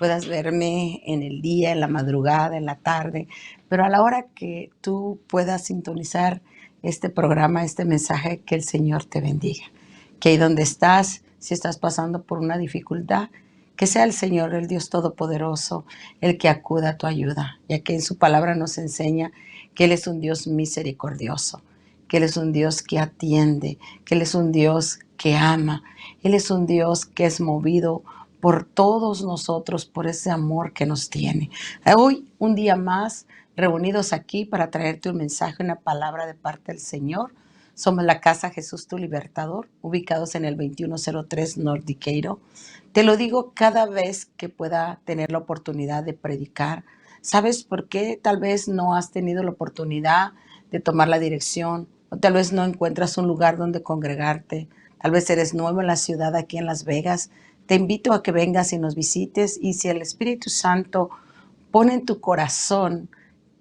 puedas verme en el día, en la madrugada, en la tarde, pero a la hora que tú puedas sintonizar este programa, este mensaje, que el Señor te bendiga. Que ahí donde estás, si estás pasando por una dificultad, que sea el Señor, el Dios Todopoderoso, el que acuda a tu ayuda, ya que en su palabra nos enseña que Él es un Dios misericordioso, que Él es un Dios que atiende, que Él es un Dios que ama, Él es un Dios que es movido por todos nosotros, por ese amor que nos tiene. Hoy, un día más, reunidos aquí para traerte un mensaje, una palabra de parte del Señor. Somos la Casa Jesús Tu Libertador, ubicados en el 2103 North Decatur. Te lo digo cada vez que pueda tener la oportunidad de predicar. ¿Sabes por qué? Tal vez no has tenido la oportunidad de tomar la dirección, o tal vez no encuentras un lugar donde congregarte. Tal vez eres nuevo en la ciudad, aquí en Las Vegas. Te invito a que vengas y nos visites, y si el Espíritu Santo pone en tu corazón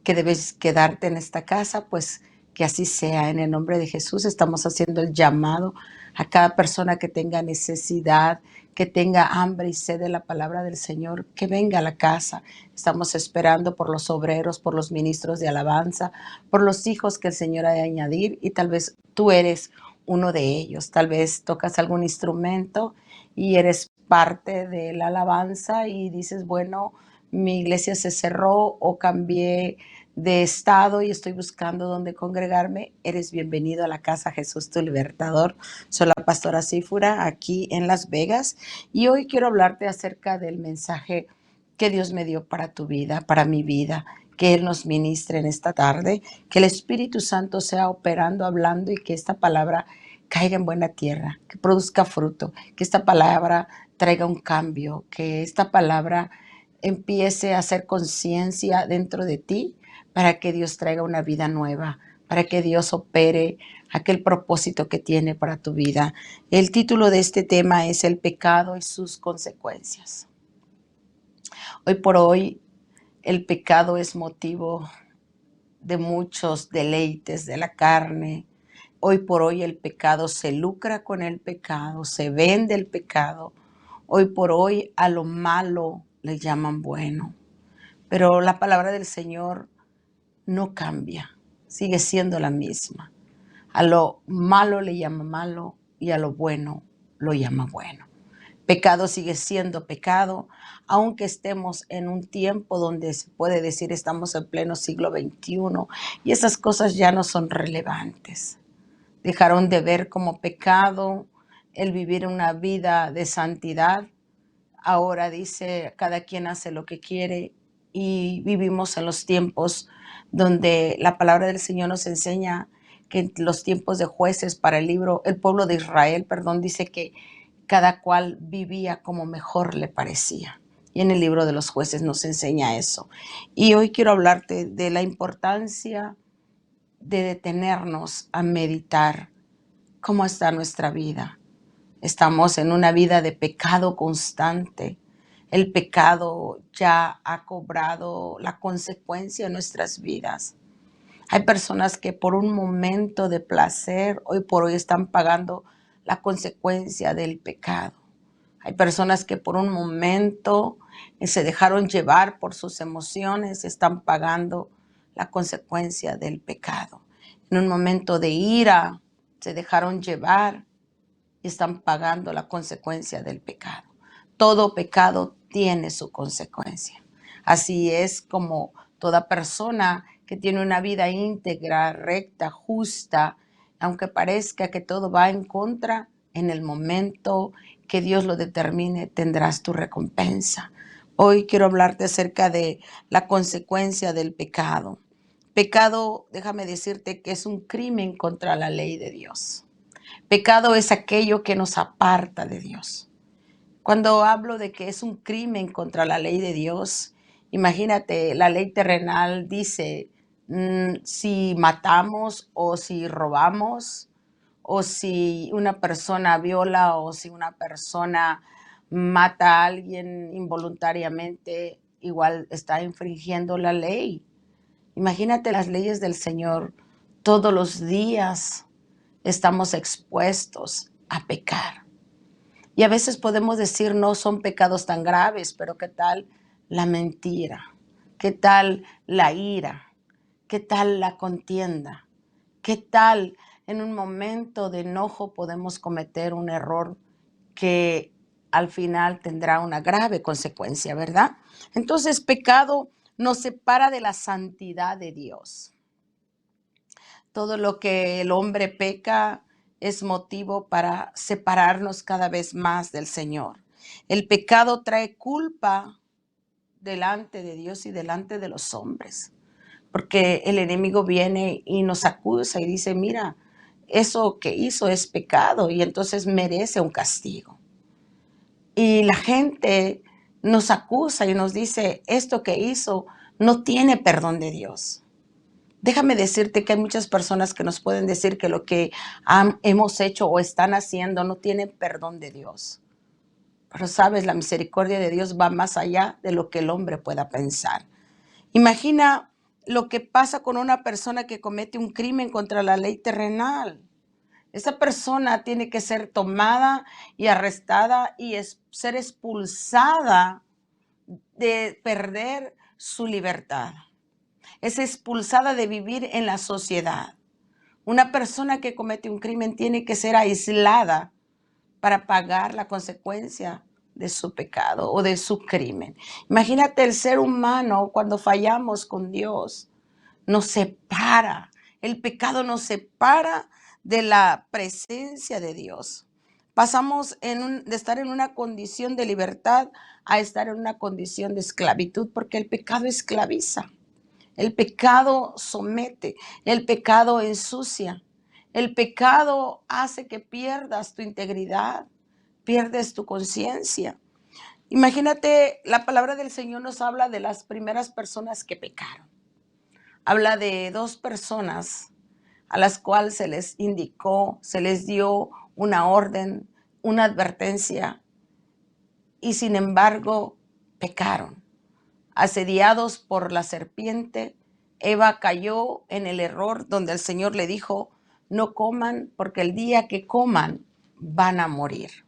que debes quedarte en esta casa, pues que así sea. En el nombre de Jesús estamos haciendo el llamado a cada persona que tenga necesidad, que tenga hambre y sed de la palabra del Señor, que venga a la casa. Estamos esperando por los obreros, por los ministros de alabanza, por los hijos que el Señor ha de añadir, y tal vez tú eres uno de ellos. Tal vez tocas algún instrumento y eres parte de la alabanza y dices, bueno, mi iglesia se cerró o cambié de estado y estoy buscando dónde congregarme. Eres bienvenido a la Casa Jesús Tu Libertador. Soy la pastora Sífura aquí en Las Vegas, y hoy quiero hablarte acerca del mensaje que Dios me dio para tu vida, para mi vida, que Él nos ministre en esta tarde, que el Espíritu Santo sea operando, hablando, y que esta palabra caiga en buena tierra, que produzca fruto, que esta palabra traiga un cambio, que esta palabra empiece a hacer conciencia dentro de ti, para que Dios traiga una vida nueva, para que Dios opere aquel propósito que tiene para tu vida. El título de este tema es El pecado y sus consecuencias. Hoy por hoy, el pecado es motivo de muchos deleites de la carne. Hoy por hoy el pecado se lucra con el pecado, se vende el pecado. Hoy por hoy a lo malo le llaman bueno. Pero la palabra del Señor no cambia, sigue siendo la misma. A lo malo le llama malo y a lo bueno lo llama bueno. Pecado sigue siendo pecado, aunque estemos en un tiempo donde se puede decir estamos en pleno siglo XXI, y esas cosas ya no son relevantes. Dejaron de ver como pecado el vivir una vida de santidad. Ahora dice, cada quien hace lo que quiere, y vivimos en los tiempos donde la palabra del Señor nos enseña que en los tiempos de jueces para el pueblo de Israel, dice que cada cual vivía como mejor le parecía. Y en el libro de los jueces nos enseña eso. Y hoy quiero hablarte de la importancia de detenernos a meditar cómo está nuestra vida. Estamos en una vida de pecado constante. El pecado ya ha cobrado la consecuencia en nuestras vidas. Hay personas que por un momento de placer, hoy por hoy están pagando la consecuencia del pecado. Hay personas que por un momento se dejaron llevar por sus emociones, están pagando la consecuencia del pecado. En un momento de ira se dejaron llevar y están pagando la consecuencia del pecado. Todo pecado tiene su consecuencia. Así es como toda persona que tiene una vida íntegra, recta, justa, aunque parezca que todo va en contra, en el momento que Dios lo determine, tendrás tu recompensa. Hoy quiero hablarte acerca de la consecuencia del pecado. Pecado, déjame decirte que es un crimen contra la ley de Dios. Pecado es aquello que nos aparta de Dios. Cuando hablo de que es un crimen contra la ley de Dios, imagínate, la ley terrenal dice, si matamos o si robamos o si una persona viola o si una persona mata a alguien involuntariamente, igual está infringiendo la ley. Imagínate las leyes del Señor. Todos los días estamos expuestos a pecar. Y a veces podemos decir, no son pecados tan graves, pero ¿qué tal la mentira? ¿Qué tal la ira? ¿Qué tal la contienda? ¿Qué tal en un momento de enojo podemos cometer un error que al final tendrá una grave consecuencia, ¿verdad? Entonces, pecado nos separa de la santidad de Dios. Todo lo que el hombre peca es motivo para separarnos cada vez más del Señor. El pecado trae culpa delante de Dios y delante de los hombres, porque el enemigo viene y nos acusa y dice, mira, eso que hizo es pecado y entonces merece un castigo. Y la gente nos acusa y nos dice, esto que hizo no tiene perdón de Dios. Déjame decirte que hay muchas personas que nos pueden decir que lo que hemos hecho o están haciendo no tiene perdón de Dios. Pero sabes, la misericordia de Dios va más allá de lo que el hombre pueda pensar. Imagina lo que pasa con una persona que comete un crimen contra la ley terrenal. Esa persona tiene que ser tomada y arrestada y ser expulsada de perder su libertad. Es expulsada de vivir en la sociedad. Una persona que comete un crimen tiene que ser aislada para pagar la consecuencia de su pecado o de su crimen. Imagínate el ser humano cuando fallamos con Dios. Nos separa. El pecado nos separa de la presencia de Dios. Pasamos de estar en una condición de libertad a estar en una condición de esclavitud, porque el pecado esclaviza. El pecado somete, el pecado ensucia, el pecado hace que pierdas tu integridad, pierdes tu conciencia. Imagínate, la palabra del Señor nos habla de las primeras personas que pecaron. Habla de dos personas a las cuales se les indicó, se les dio una orden, una advertencia, y sin embargo pecaron. Asediados por la serpiente, Eva cayó en el error donde el Señor le dijo, no coman porque el día que coman van a morir.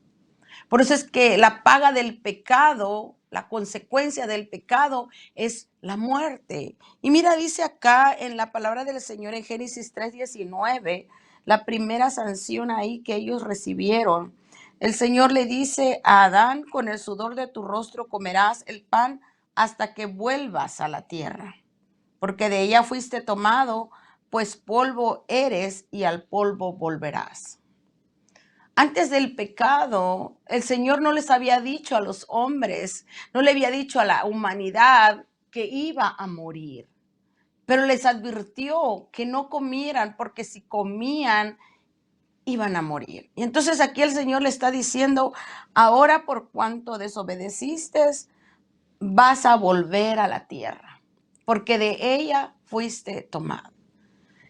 Por eso es que la paga del pecado, la consecuencia del pecado es la muerte. Y mira, dice acá en la palabra del Señor en Génesis 3:19, la primera sanción ahí que ellos recibieron. El Señor le dice a Adán, con el sudor de tu rostro comerás el pan hasta que vuelvas a la tierra, porque de ella fuiste tomado, pues polvo eres y al polvo volverás. Antes del pecado, el Señor no les había dicho a los hombres, no le había dicho a la humanidad que iba a morir, pero les advirtió que no comieran porque si comían iban a morir. Y entonces aquí el Señor le está diciendo, ahora por cuanto desobedeciste, vas a volver a la tierra, porque de ella fuiste tomado.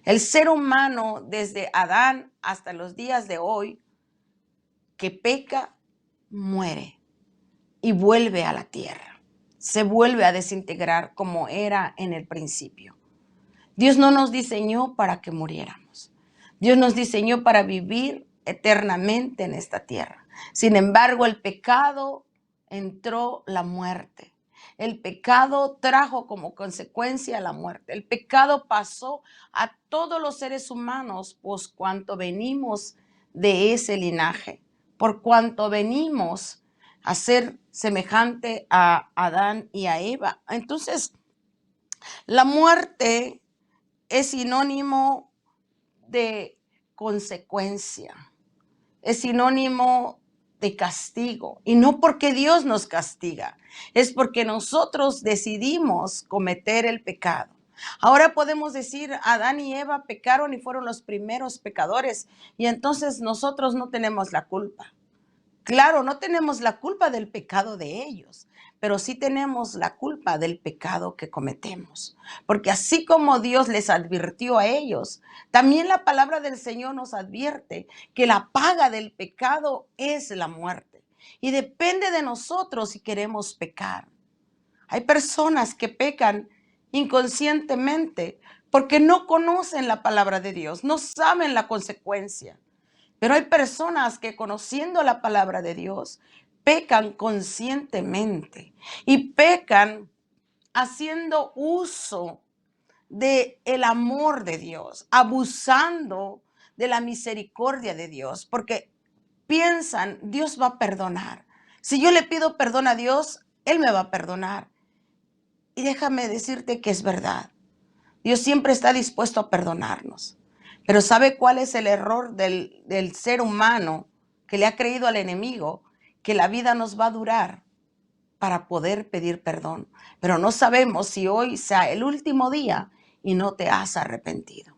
El ser humano desde Adán hasta los días de hoy que peca, muere y vuelve a la tierra. Se vuelve a desintegrar como era en el principio. Dios no nos diseñó para que muriéramos. Dios nos diseñó para vivir eternamente en esta tierra. Sin embargo, el pecado entró la muerte. El pecado trajo como consecuencia la muerte. El pecado pasó a todos los seres humanos, pues cuanto venimos de ese linaje, por cuanto venimos a ser semejante a Adán y a Eva. Entonces, la muerte es sinónimo de consecuencia, es sinónimo de castigo. Y no porque Dios nos castiga, es porque nosotros decidimos cometer el pecado. Ahora podemos decir, Adán y Eva pecaron y fueron los primeros pecadores, y entonces nosotros no tenemos la culpa. Claro, no tenemos la culpa del pecado de ellos, pero sí tenemos la culpa del pecado que cometemos. Porque así como Dios les advirtió a ellos, también la palabra del Señor nos advierte que la paga del pecado es la muerte. Y depende de nosotros si queremos pecar. Hay personas que pecan inconscientemente porque no conocen la palabra de Dios, no saben la consecuencia. Pero hay personas que conociendo la palabra de Dios, pecan conscientemente y pecan haciendo uso de el amor de Dios, abusando de la misericordia de Dios, porque piensan, Dios va a perdonar. Si yo le pido perdón a Dios, Él me va a perdonar. Y déjame decirte que es verdad. Dios siempre está dispuesto a perdonarnos. Pero ¿sabe cuál es el error del ser humano que le ha creído al enemigo? Que la vida nos va a durar para poder pedir perdón. Pero no sabemos si hoy sea el último día y no te has arrepentido.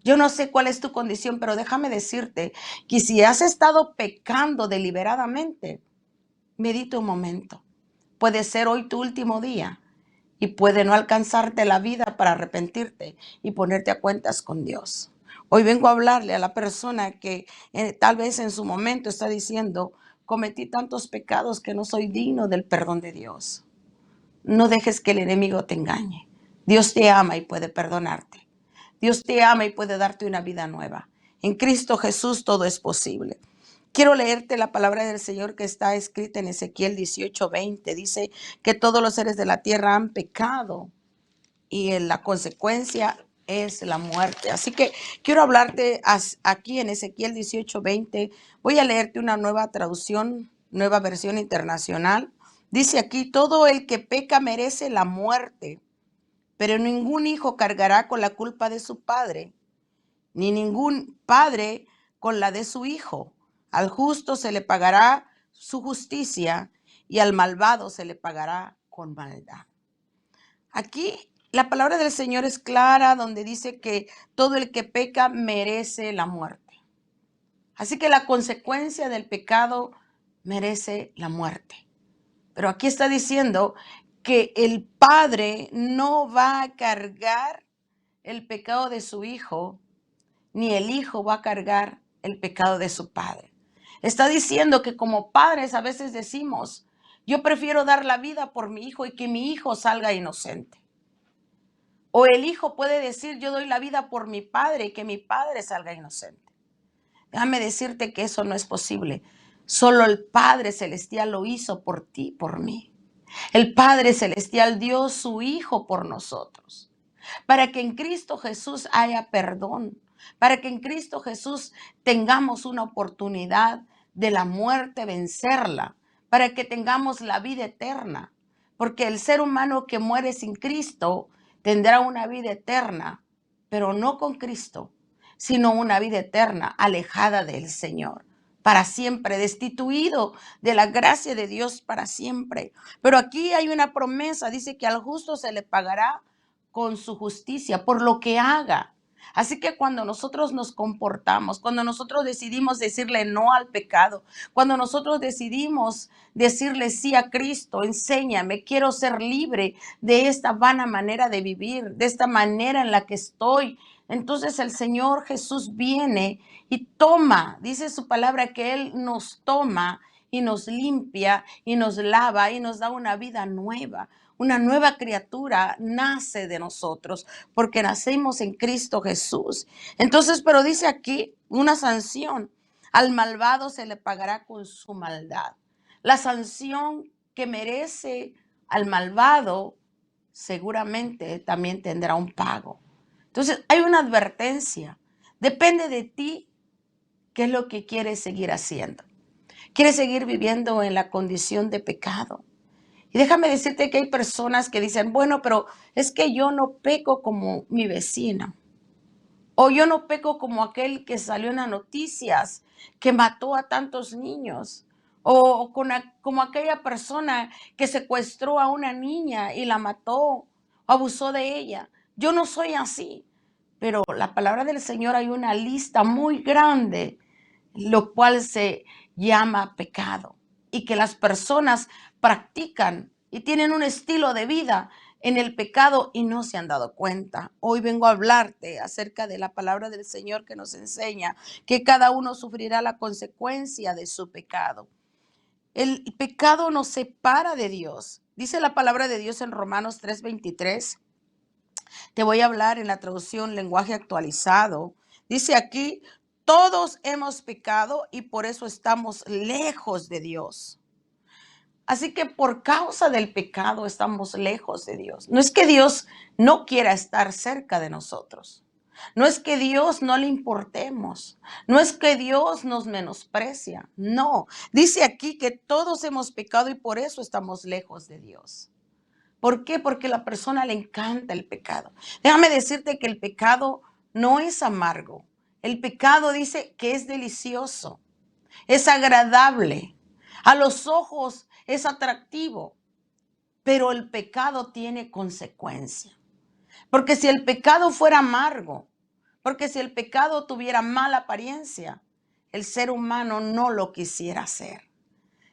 Yo no sé cuál es tu condición, pero déjame decirte que si has estado pecando deliberadamente, medita un momento. Puede ser hoy tu último día y puede no alcanzarte la vida para arrepentirte y ponerte a cuentas con Dios. Hoy vengo a hablarle a la persona que tal vez en su momento está diciendo, cometí tantos pecados que no soy digno del perdón de Dios. No dejes que el enemigo te engañe. Dios te ama y puede perdonarte. Dios te ama y puede darte una vida nueva. En Cristo Jesús todo es posible. Quiero leerte la palabra del Señor que está escrita en Ezequiel 18:20. Dice que todos los seres de la tierra han pecado y la consecuencia es la muerte. Así que quiero hablarte aquí en Ezequiel 18:20. Voy a leerte una nueva traducción, nueva versión internacional. Dice aquí, todo el que peca merece la muerte, pero ningún hijo cargará con la culpa de su padre, ni ningún padre con la de su hijo. Al justo se le pagará su justicia y al malvado se le pagará con maldad. Aquí la palabra del Señor es clara donde dice que todo el que peca merece la muerte. Así que la consecuencia del pecado merece la muerte. Pero aquí está diciendo que el padre no va a cargar el pecado de su hijo, ni el hijo va a cargar el pecado de su padre. Está diciendo que como padres a veces decimos, yo prefiero dar la vida por mi hijo y que mi hijo salga inocente. O el hijo puede decir, yo doy la vida por mi padre y que mi padre salga inocente. Déjame decirte que eso no es posible. Solo el Padre Celestial lo hizo por ti, por mí. El Padre Celestial dio su Hijo por nosotros, para que en Cristo Jesús haya perdón, para que en Cristo Jesús tengamos una oportunidad de la muerte vencerla, para que tengamos la vida eterna, porque el ser humano que muere sin Cristo tendrá una vida eterna, pero no con Cristo, sino una vida eterna alejada del Señor, para siempre, destituido de la gracia de Dios para siempre. Pero aquí hay una promesa, dice que al justo se le pagará con su justicia por lo que haga. Así que cuando nosotros nos comportamos, cuando nosotros decidimos decirle no al pecado, cuando nosotros decidimos decirle sí a Cristo, enséñame, quiero ser libre de esta vana manera de vivir, de esta manera en la que estoy. Entonces el Señor Jesús viene y toma, dice su palabra que Él nos toma y nos limpia y nos lava y nos da una vida nueva. Una nueva criatura nace de nosotros porque nacemos en Cristo Jesús. Entonces, pero dice aquí una sanción. Al malvado se le pagará con su maldad. La sanción que merece al malvado seguramente también tendrá un pago. Entonces, hay una advertencia. Depende de ti qué es lo que quieres seguir haciendo. ¿Quieres seguir viviendo en la condición de pecado? Y déjame decirte que hay personas que dicen, bueno, pero es que yo no peco como mi vecino. O yo no peco como aquel que salió en las noticias, que mató a tantos niños. O como aquella persona que secuestró a una niña y la mató, abusó de ella. Yo no soy así. Pero la palabra del Señor hay una lista muy grande, lo cual se llama pecado. Y que las personas practican y tienen un estilo de vida en el pecado y no se han dado cuenta. Hoy vengo a hablarte acerca de la palabra del Señor que nos enseña que cada uno sufrirá la consecuencia de su pecado. El pecado nos separa de Dios. Dice la palabra de Dios en Romanos 3:23. Te voy a hablar en la traducción lenguaje actualizado. Dice aquí, todos hemos pecado y por eso estamos lejos de Dios. Así que por causa del pecado estamos lejos de Dios. No es que Dios no quiera estar cerca de nosotros. No es que Dios no le importemos. No es que Dios nos menosprecia. No. Dice aquí que todos hemos pecado y por eso estamos lejos de Dios. ¿Por qué? Porque a la persona le encanta el pecado. Déjame decirte que el pecado no es amargo. El pecado dice que es delicioso, es agradable. A los ojos es atractivo, pero el pecado tiene consecuencia. Porque si el pecado fuera amargo, porque si el pecado tuviera mala apariencia, el ser humano no lo quisiera hacer.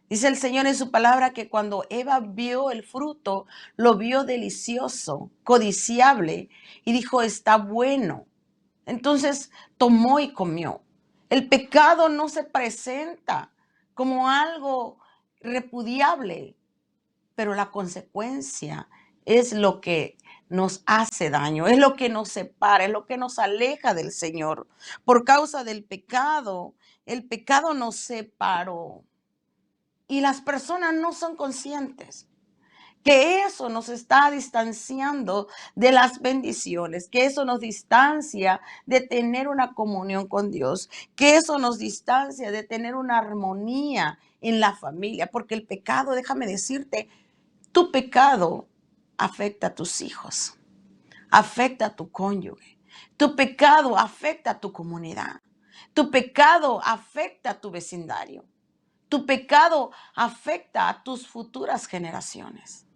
Dice el Señor en su palabra que cuando Eva vio el fruto, lo vio delicioso, codiciable, y dijo, está bueno. Entonces tomó y comió. El pecado no se presenta como algo repudiable, pero la consecuencia es lo que nos hace daño, es lo que nos separa, es lo que nos aleja del Señor. Por causa del pecado, el pecado nos separó. Y las personas no son conscientes que eso nos está distanciando de las bendiciones, que eso nos distancia de tener una comunión con Dios, que eso nos distancia de tener una armonía en la familia, porque el pecado, déjame decirte, tu pecado afecta a tus hijos, afecta a tu cónyuge, tu pecado afecta a tu comunidad, tu pecado afecta a tu vecindario. Tu pecado afecta a tus futuras generaciones.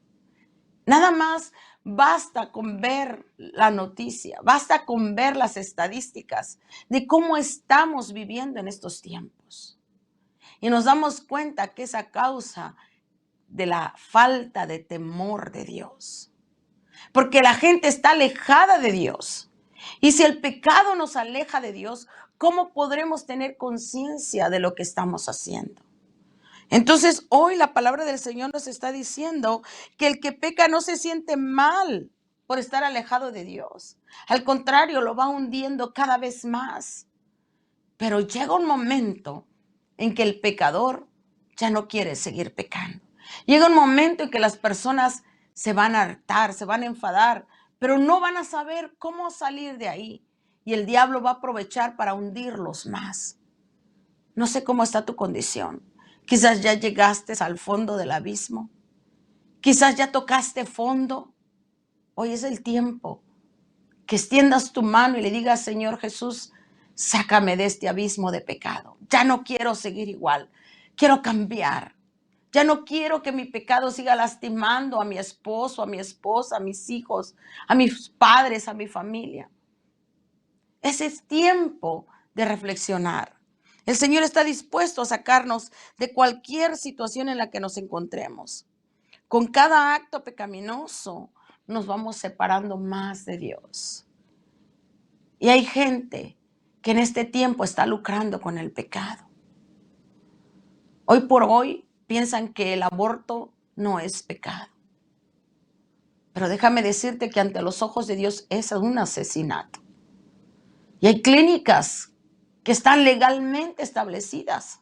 Nada más basta con ver la noticia, basta con ver las estadísticas de cómo estamos viviendo en estos tiempos. Y nos damos cuenta que es a causa de la falta de temor de Dios. Porque la gente está alejada de Dios. Y si el pecado nos aleja de Dios, ¿cómo podremos tener conciencia de lo que estamos haciendo? Entonces, hoy la palabra del Señor nos está diciendo que el que peca no se siente mal por estar alejado de Dios. Al contrario, lo va hundiendo cada vez más. Pero llega un momento en que el pecador ya no quiere seguir pecando. Llega un momento en que las personas se van a hartar, se van a enfadar, pero no van a saber cómo salir de ahí. Y el diablo va a aprovechar para hundirlos más. No sé cómo está tu condición. Quizás ya llegaste al fondo del abismo. Quizás ya tocaste fondo. Hoy es el tiempo que extiendas tu mano y le digas, Señor Jesús, sácame de este abismo de pecado. Ya no quiero seguir igual. Quiero cambiar. Ya no quiero que mi pecado siga lastimando a mi esposo, a mi esposa, a mis hijos, a mis padres, a mi familia. Ese es tiempo de reflexionar. El Señor está dispuesto a sacarnos de cualquier situación en la que nos encontremos. Con cada acto pecaminoso nos vamos separando más de Dios. Y hay gente que en este tiempo está lucrando con el pecado. Hoy por hoy piensan que el aborto no es pecado. Pero déjame decirte que ante los ojos de Dios es un asesinato. Y hay clínicas que están legalmente establecidas,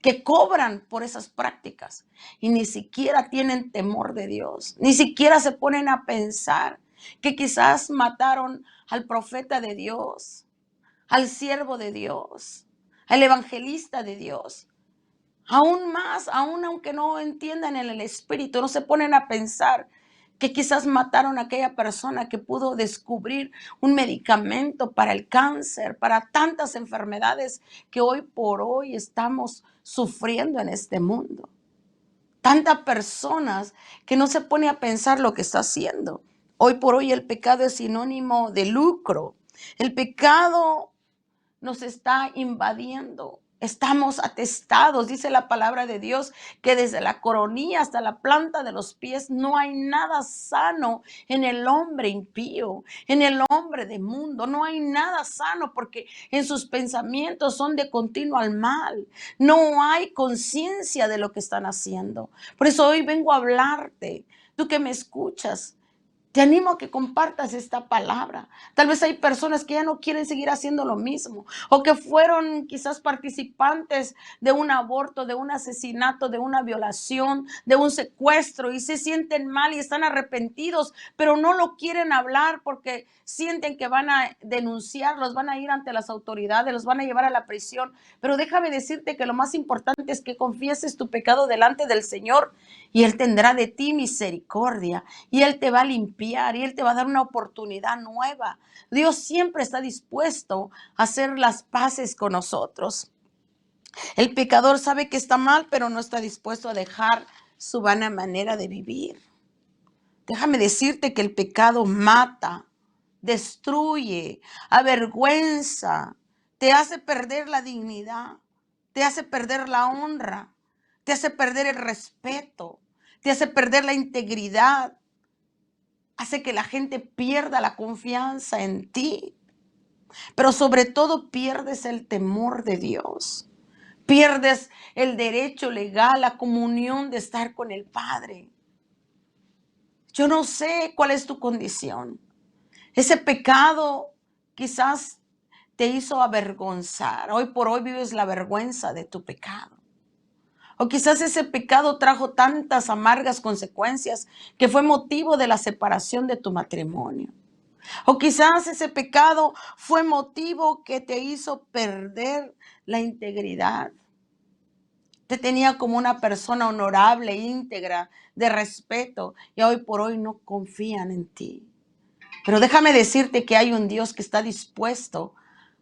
que cobran por esas prácticas y ni siquiera tienen temor de Dios, ni siquiera se ponen a pensar que quizás mataron al profeta de Dios, al siervo de Dios, al evangelista de Dios. Aún más, aún aunque no entiendan en el espíritu, no se ponen a pensar que quizás mataron a aquella persona que pudo descubrir un medicamento para el cáncer, para tantas enfermedades que hoy por hoy estamos sufriendo en este mundo. Tantas personas que no se pone a pensar lo que está haciendo. Hoy por hoy el pecado es sinónimo de lucro. El pecado nos está invadiendo. Estamos atestados, dice la palabra de Dios, que desde la coronilla hasta la planta de los pies no hay nada sano en el hombre impío, en el hombre de mundo. No hay nada sano porque en sus pensamientos son de continuo al mal. No hay conciencia de lo que están haciendo. Por eso hoy vengo a hablarte, tú que me escuchas, Te animo a que compartas esta palabra. Tal vez hay personas que ya no quieren seguir haciendo lo mismo o que fueron quizás participantes de un aborto, de un asesinato, de una violación, de un secuestro y se sienten mal y están arrepentidos, pero no lo quieren hablar porque sienten que van a denunciarlos, van a ir ante las autoridades, los van a llevar a la prisión. Pero déjame decirte que lo más importante es que confieses tu pecado delante del Señor y Él tendrá de ti misericordia. Y Él te va a limpiar y Él te va a dar una oportunidad nueva. Dios siempre está dispuesto a hacer las paces con nosotros. El pecador sabe que está mal, pero no está dispuesto a dejar su vana manera de vivir. Déjame decirte que el pecado mata, destruye, avergüenza, te hace perder la dignidad, te hace perder la honra, te hace perder el respeto, te hace perder la integridad, hace que la gente pierda la confianza en ti, pero sobre todo pierdes el temor de Dios, pierdes el derecho legal, la comunión de estar con el Padre. Yo no sé cuál es tu condición. Ese pecado quizás te hizo avergonzar. Hoy por hoy vives la vergüenza de tu pecado. O quizás ese pecado trajo tantas amargas consecuencias que fue motivo de la separación de tu matrimonio. O quizás ese pecado fue motivo que te hizo perder la integridad. Te tenía como una persona honorable, íntegra, de respeto, y hoy por hoy no confían en ti. Pero déjame decirte que hay un Dios que está dispuesto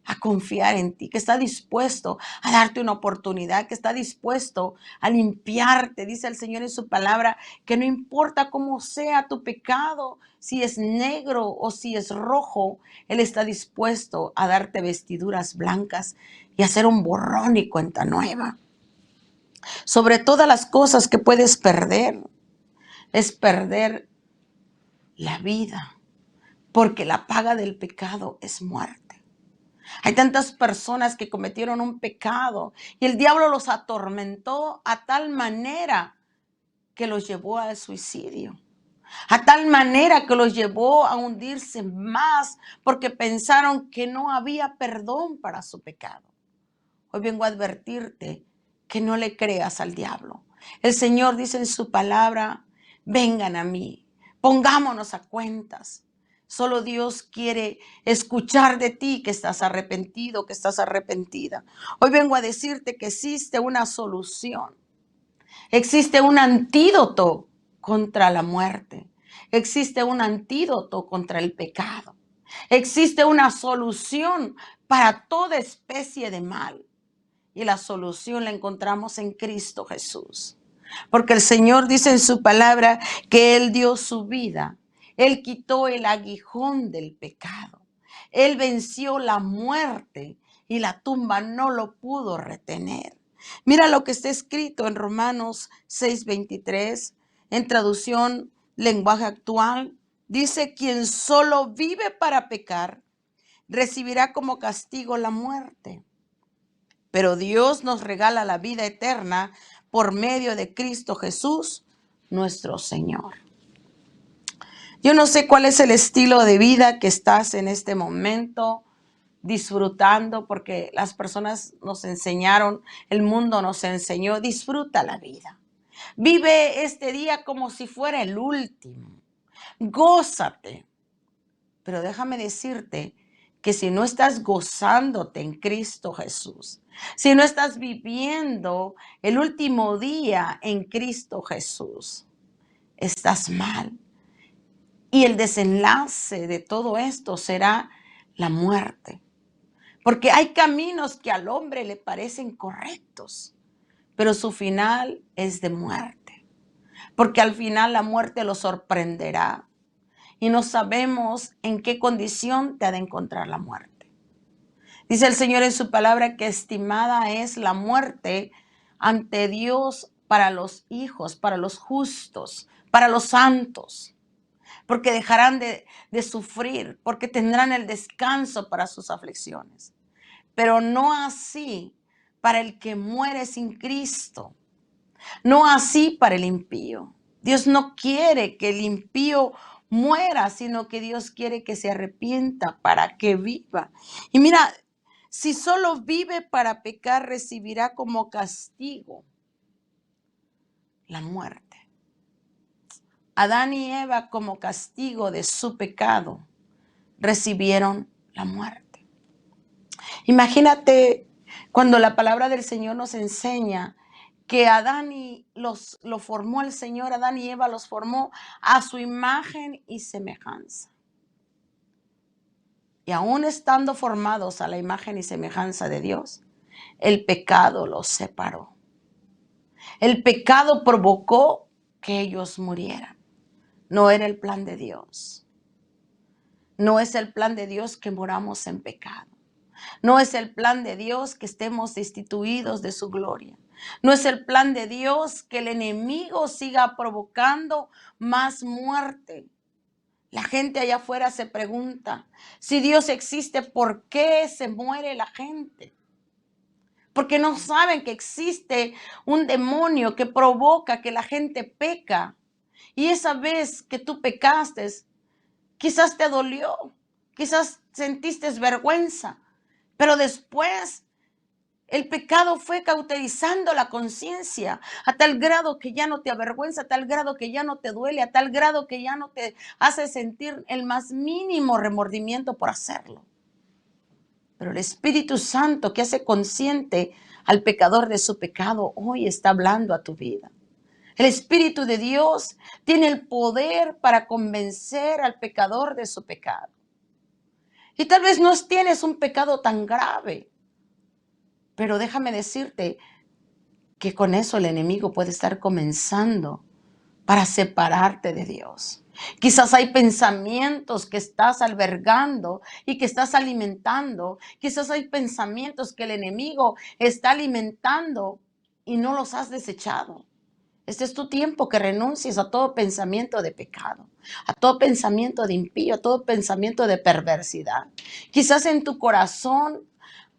a confiar en ti, que está dispuesto a darte una oportunidad, que está dispuesto a limpiarte. Dice el Señor en su palabra que no importa cómo sea tu pecado, si es negro o si es rojo, Él está dispuesto a darte vestiduras blancas y hacer un borrón y cuenta nueva. Sobre todas las cosas que puedes perder, es perder la vida, porque la paga del pecado es muerte. Hay tantas personas que cometieron un pecado y el diablo los atormentó a tal manera que los llevó al suicidio, a tal manera que los llevó a hundirse más porque pensaron que no había perdón para su pecado. Hoy vengo a advertirte que no le creas al diablo. El Señor dice en su palabra, vengan a mí, pongámonos a cuentas. Solo Dios quiere escuchar de ti que estás arrepentido, que estás arrepentida. Hoy vengo a decirte que existe una solución. Existe un antídoto contra la muerte. Existe un antídoto contra el pecado. Existe una solución para toda especie de mal. Y la solución la encontramos en Cristo Jesús. Porque el Señor dice en su palabra que Él dio su vida. Él quitó el aguijón del pecado. Él venció la muerte y la tumba no lo pudo retener. Mira lo que está escrito en Romanos 6:23, en traducción lenguaje actual. Dice, quien solo vive para pecar, recibirá como castigo la muerte. Pero Dios nos regala la vida eterna por medio de Cristo Jesús, nuestro Señor. Yo no sé cuál es el estilo de vida que estás en este momento disfrutando, porque las personas nos enseñaron, el mundo nos enseñó, disfruta la vida. Vive este día como si fuera el último. Gózate. Pero déjame decirte que si no estás gozándote en Cristo Jesús, si no estás viviendo el último día en Cristo Jesús, estás mal. Y el desenlace de todo esto será la muerte. Porque hay caminos que al hombre le parecen correctos, pero su final es de muerte. Porque al final la muerte lo sorprenderá. Y no sabemos en qué condición te ha de encontrar la muerte. Dice el Señor en su palabra que estimada es la muerte ante Dios para los hijos, para los justos, para los santos, porque dejarán de sufrir, porque tendrán el descanso para sus aflicciones. Pero no así para el que muere sin Cristo, no así para el impío. Dios no quiere que el impío muera, sino que Dios quiere que se arrepienta para que viva. Y mira, si solo vive para pecar, recibirá como castigo la muerte. Adán y Eva, como castigo de su pecado, recibieron la muerte. Imagínate cuando la palabra del Señor nos enseña que lo formó el Señor, Adán y Eva los formó a su imagen y semejanza. Y aún estando formados a la imagen y semejanza de Dios, el pecado los separó. El pecado provocó que ellos murieran. No era el plan de Dios. No es el plan de Dios que moramos en pecado. No es el plan de Dios que estemos destituidos de su gloria. No es el plan de Dios que el enemigo siga provocando más muerte. La gente allá afuera se pregunta, si Dios existe, ¿por qué se muere la gente? Porque no saben que existe un demonio que provoca que la gente peca. Y esa vez que tú pecaste, quizás te dolió, quizás sentiste vergüenza, pero después el pecado fue cauterizando la conciencia a tal grado que ya no te avergüenza, a tal grado que ya no te duele, a tal grado que ya no te hace sentir el más mínimo remordimiento por hacerlo. Pero el Espíritu Santo, que hace consciente al pecador de su pecado, hoy está hablando a tu vida. El Espíritu de Dios tiene el poder para convencer al pecador de su pecado. Y tal vez no tienes un pecado tan grave, pero déjame decirte que con eso el enemigo puede estar comenzando para separarte de Dios. Quizás hay pensamientos que estás albergando y que estás alimentando. Quizás hay pensamientos que el enemigo está alimentando y no los has desechado. Este es tu tiempo que renuncies a todo pensamiento de pecado, a todo pensamiento de impío, a todo pensamiento de perversidad. Quizás en tu corazón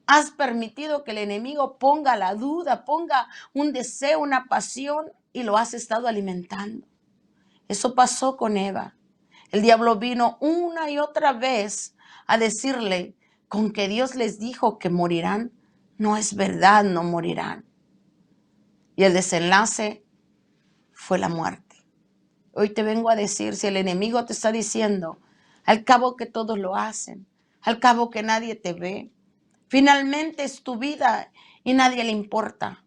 has permitido que el enemigo ponga la duda, ponga un deseo, una pasión y lo has estado alimentando. Eso pasó con Eva. El diablo vino una y otra vez a decirle, con que Dios les dijo que morirán, no es verdad, no morirán. Y el desenlace fue la muerte. Hoy te vengo a decir, si el enemigo te está diciendo, al cabo que todos lo hacen, al cabo que nadie te ve, finalmente es tu vida y nadie le importa.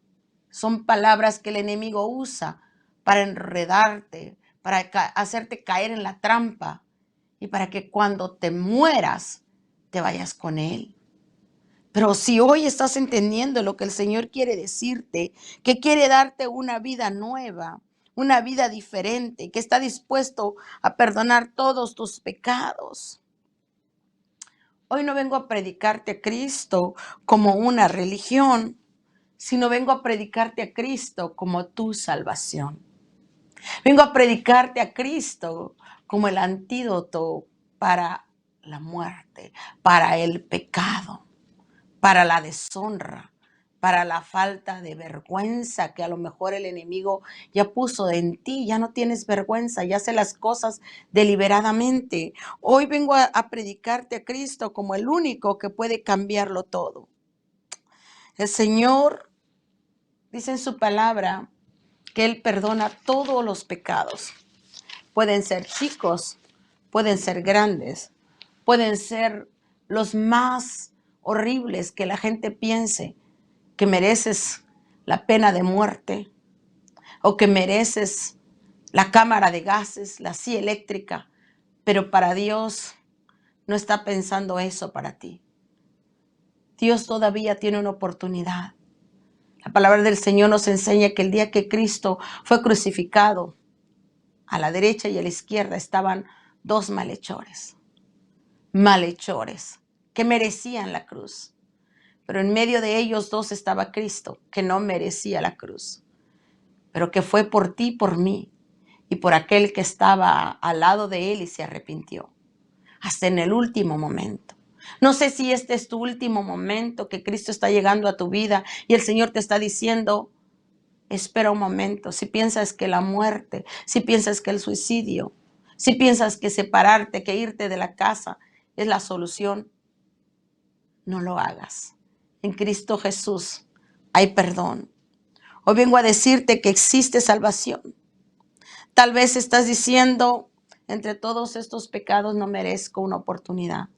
Son palabras que el enemigo usa para enredarte, para hacerte caer en la trampa y para que cuando te mueras te vayas con él. Pero si hoy estás entendiendo lo que el Señor quiere decirte, que quiere darte una vida nueva, una vida diferente, que está dispuesto a perdonar todos tus pecados. Hoy no vengo a predicarte a Cristo como una religión, sino vengo a predicarte a Cristo como tu salvación. Vengo a predicarte a Cristo como el antídoto para la muerte, para el pecado, para la deshonra, para la falta de vergüenza que a lo mejor el enemigo ya puso en ti. Ya no tienes vergüenza, ya haces las cosas deliberadamente. Hoy vengo a predicarte a Cristo como el único que puede cambiarlo todo. El Señor dice en su palabra que Él perdona todos los pecados. Pueden ser chicos, pueden ser grandes, pueden ser los más horribles que la gente piense que mereces la pena de muerte o que mereces la cámara de gases, la silla eléctrica, pero para Dios no está pensando eso para ti. Dios todavía tiene una oportunidad. La palabra del Señor nos enseña que el día que Cristo fue crucificado, a la derecha y a la izquierda estaban dos malhechores que merecían la cruz. Pero en medio de ellos dos estaba Cristo, que no merecía la cruz, pero que fue por ti y por mí, y por aquel que estaba al lado de él y se arrepintió, hasta en el último momento. No sé si este es tu último momento, que Cristo está llegando a tu vida y el Señor te está diciendo, espera un momento. Si piensas que la muerte, si piensas que el suicidio, Si piensas que separarte, que irte de la casa es la solución, no lo hagas. En Cristo Jesús hay perdón. Hoy vengo a decirte que existe salvación. Tal vez estás diciendo, entre todos estos pecados no merezco una oportunidad.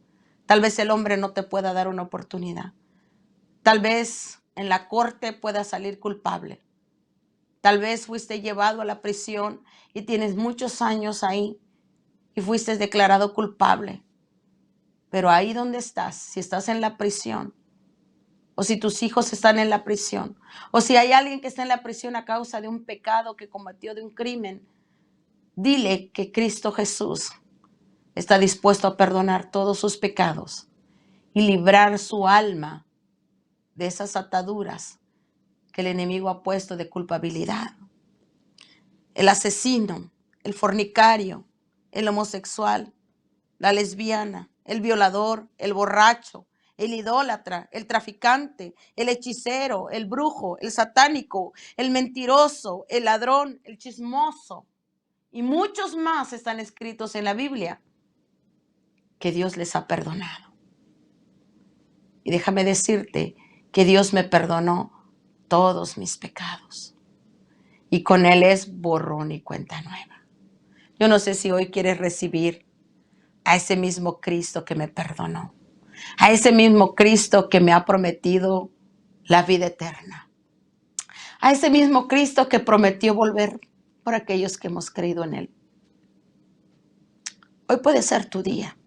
Tal vez el hombre no te pueda dar una oportunidad. Tal vez en la corte puedas salir culpable. Tal vez fuiste llevado a la prisión y tienes muchos años ahí y fuiste declarado culpable. Pero ahí donde estás, si estás en la prisión, o si tus hijos están en la prisión, o si hay alguien que está en la prisión a causa de un pecado que cometió, de un crimen, dile que Cristo Jesús está dispuesto a perdonar todos sus pecados y librar su alma de esas ataduras que el enemigo ha puesto de culpabilidad. El asesino, el fornicario, el homosexual, la lesbiana, el violador, el borracho, el idólatra, el traficante, el hechicero, el brujo, el satánico, el mentiroso, el ladrón, el chismoso y muchos más están escritos en la Biblia que Dios les ha perdonado. Y déjame decirte que Dios me perdonó todos mis pecados y con Él es borrón y cuenta nueva. Yo no sé si hoy quieres recibir a ese mismo Cristo que me perdonó, a ese mismo Cristo que me ha prometido la vida eterna, a ese mismo Cristo que prometió volver por aquellos que hemos creído en Él. Hoy puede ser tu día,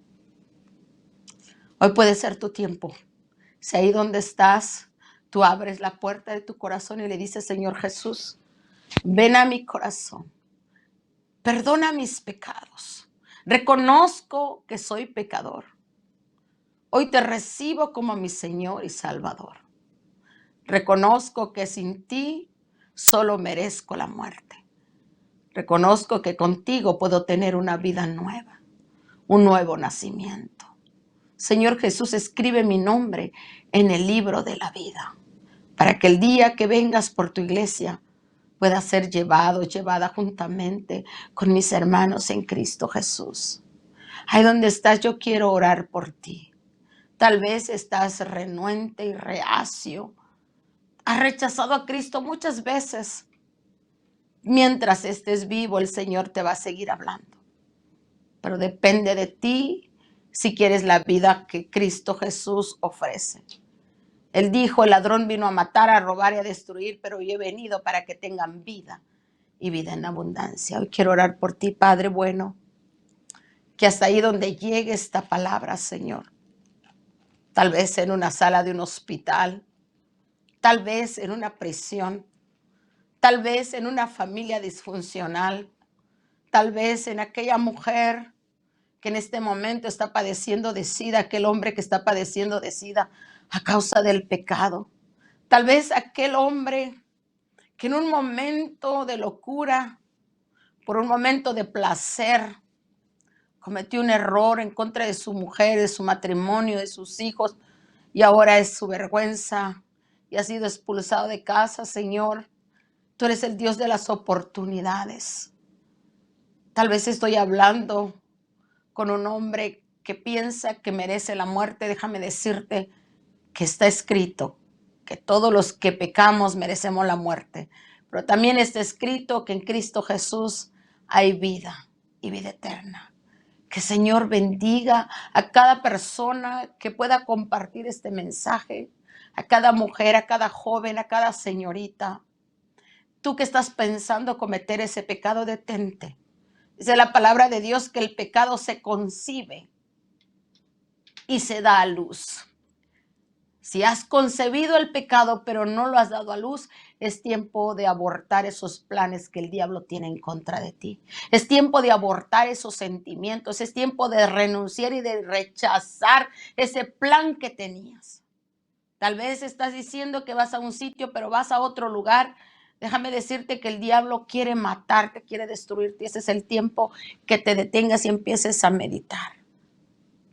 hoy puede ser tu tiempo. Si ahí donde estás, tú abres la puerta de tu corazón y le dices, Señor Jesús, ven a mi corazón, perdona mis pecados, reconozco que soy pecador. Hoy te recibo como mi Señor y Salvador. Reconozco que sin ti solo merezco la muerte. Reconozco que contigo puedo tener una vida nueva, un nuevo nacimiento. Señor Jesús, escribe mi nombre en el libro de la vida, para que el día que vengas por tu iglesia pueda ser llevada juntamente con mis hermanos en Cristo Jesús. Ahí donde estás, yo quiero orar por ti. Tal vez estás renuente y reacio. Has rechazado a Cristo muchas veces. Mientras estés vivo, el Señor te va a seguir hablando. Pero depende de ti si quieres la vida que Cristo Jesús ofrece. Él dijo, el ladrón vino a matar, a robar y a destruir, pero yo he venido para que tengan vida y vida en abundancia. Hoy quiero orar por ti, Padre bueno, que hasta ahí donde llegue esta palabra, Señor, tal vez en una sala de un hospital, tal vez en una prisión, tal vez en una familia disfuncional, tal vez en aquella mujer que en este momento está padeciendo de SIDA, aquel hombre que está padeciendo de SIDA a causa del pecado. Tal vez aquel hombre que en un momento de locura, por un momento de placer, cometió un error en contra de su mujer, de su matrimonio, de sus hijos, y ahora es su vergüenza y ha sido expulsado de casa, Señor. Tú eres el Dios de las oportunidades. Tal vez estoy hablando con un hombre que piensa que merece la muerte. Déjame decirte que está escrito que todos los que pecamos merecemos la muerte. Pero también está escrito que en Cristo Jesús hay vida y vida eterna. Que el Señor bendiga a cada persona que pueda compartir este mensaje, a cada mujer, a cada joven, a cada señorita. Tú que estás pensando cometer ese pecado, detente. Dice la palabra de Dios que el pecado se concibe y se da a luz. Si has concebido el pecado pero no lo has dado a luz, es tiempo de abortar esos planes que el diablo tiene en contra de ti. Es tiempo de abortar esos sentimientos. Es tiempo de renunciar y de rechazar ese plan que tenías. Tal vez estás diciendo que vas a un sitio pero vas a otro lugar. Déjame decirte que el diablo quiere matarte, quiere destruirte. Ese es el tiempo que te detengas y empieces a meditar.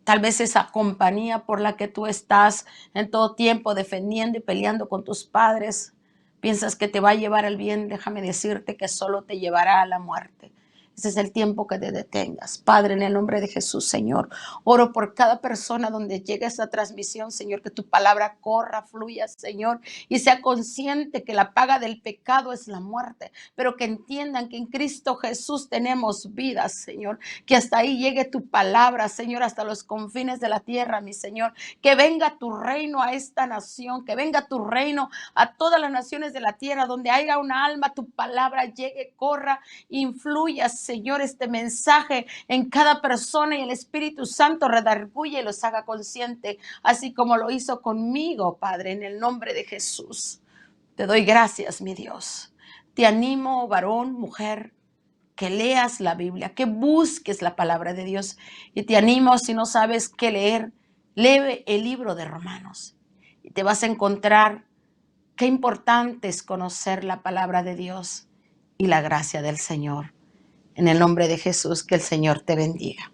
Tal vez esa compañía por la que tú estás en todo tiempo defendiendo y peleando con tus padres, piensas que te va a llevar al bien. Déjame decirte que solo te llevará a la muerte. Ese es el tiempo que te detengas. Padre, en el nombre de Jesús, Señor, oro por cada persona donde llegue esta transmisión, Señor, que tu palabra corra, fluya, Señor, y sea consciente que la paga del pecado es la muerte, pero que entiendan que en Cristo Jesús tenemos vida, Señor, que hasta ahí llegue tu palabra, Señor, hasta los confines de la tierra, mi Señor, que venga tu reino a esta nación, que venga tu reino a todas las naciones de la tierra, donde haya una alma, tu palabra llegue, corra, influya, Señor, este mensaje en cada persona y el Espíritu Santo redarguye y los haga consciente, así como lo hizo conmigo, Padre, en el nombre de Jesús. Te doy gracias, mi Dios. Te animo, varón, mujer, que leas la Biblia, que busques la palabra de Dios. Y te animo, si no sabes qué leer, lee el libro de Romanos. Y te vas a encontrar qué importante es conocer la palabra de Dios y la gracia del Señor. En el nombre de Jesús, que el Señor te bendiga.